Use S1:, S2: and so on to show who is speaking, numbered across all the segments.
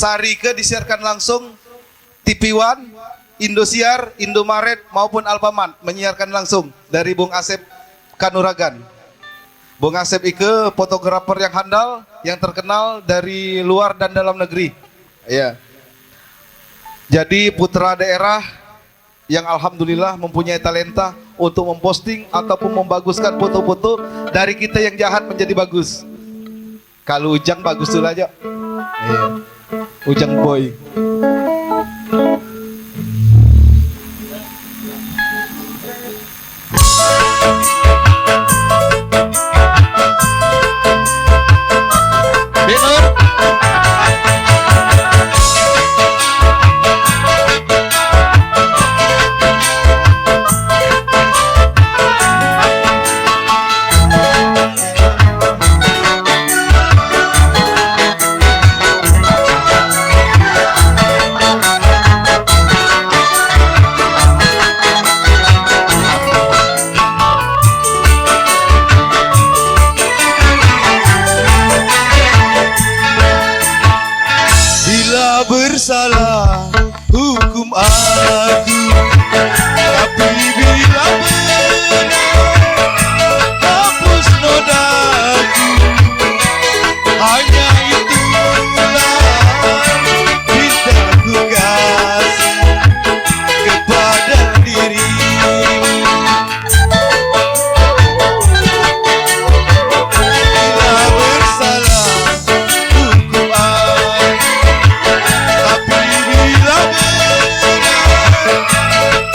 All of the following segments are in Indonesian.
S1: Sarike disiarkan langsung TV One, Indosiar, Indomaret maupun Alfamart menyiarkan langsung dari Bung Asep Kanuragan. Bung Asep Ike fotografer yang handal, yang terkenal dari luar dan dalam negeri. Ya. Jadi putra daerah yang alhamdulillah mempunyai talenta untuk memposting ataupun membaguskan foto-foto dari kita yang jahat menjadi bagus. Kalau Ujang bagus dulu aja. Iya. Ujang boy.
S2: Bersalah hukum aku, tapi bila benar hapus nodaku. Hanya itulah cintaku kasih kepada dirimu. Bila bersalah hukum aku, tapi bila benar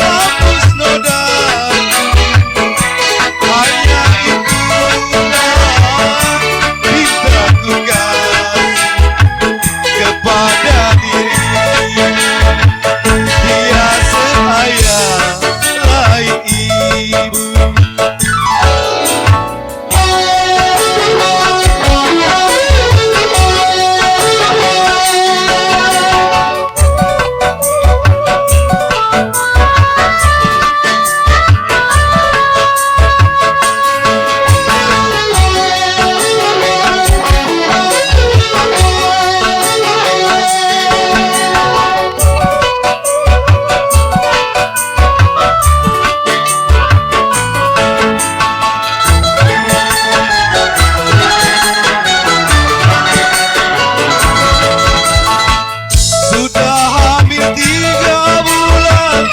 S2: hapus nodaku. Hanya itulah cintaku kasih kepada dirimu. Dia seayah lain ibu. Sudah hampir 3 bulan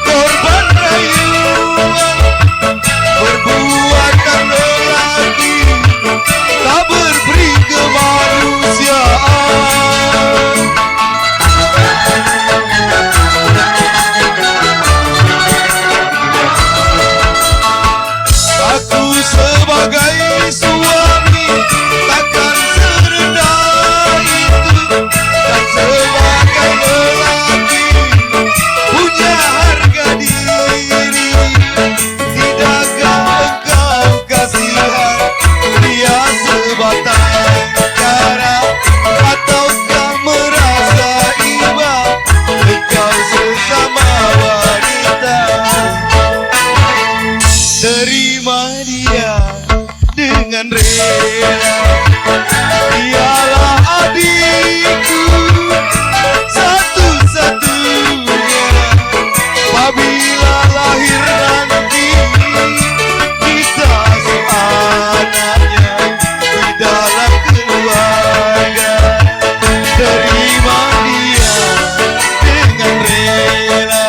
S2: korban rayuan, perbuatan lelaki tak berberi kemanusiaan. Aku sebagai suami takkan serendah itu, dan sebagai lelaki punya harga diri. Tidakkah engkau kasihan dia sebatang kara, ataukah merasa iba engkau sesama wanita? Terima dia dengan rela, dialah adikku satu-satunya. Apabila lahir nanti kita seanaknya di dalam keluarga. Terima dia dengan rela.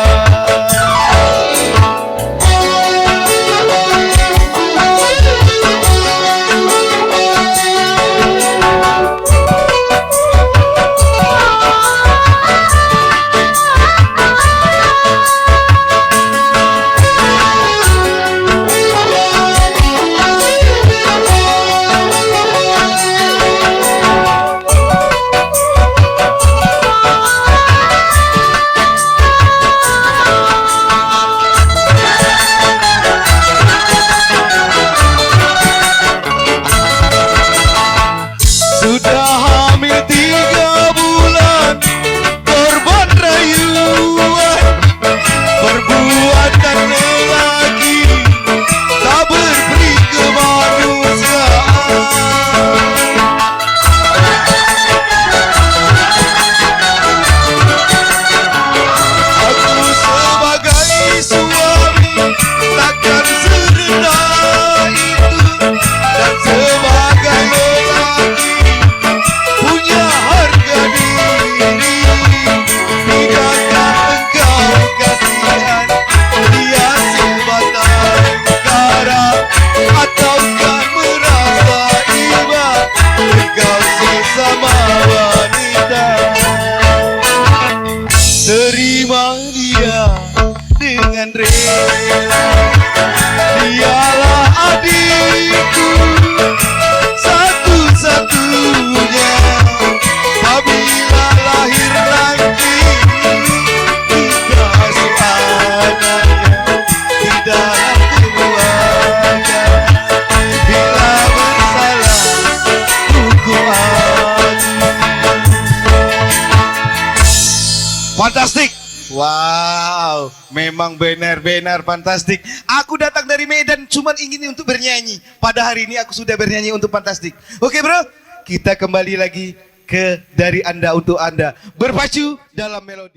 S2: fantastik.
S1: Wow, memang benar-benar fantastik. Aku datang dari Medan cuman ingin untuk bernyanyi. Pada hari ini aku sudah bernyanyi untuk fantastik. Oke bro, kita kembali lagi ke dari Anda untuk Anda. Berpacu dalam melodi.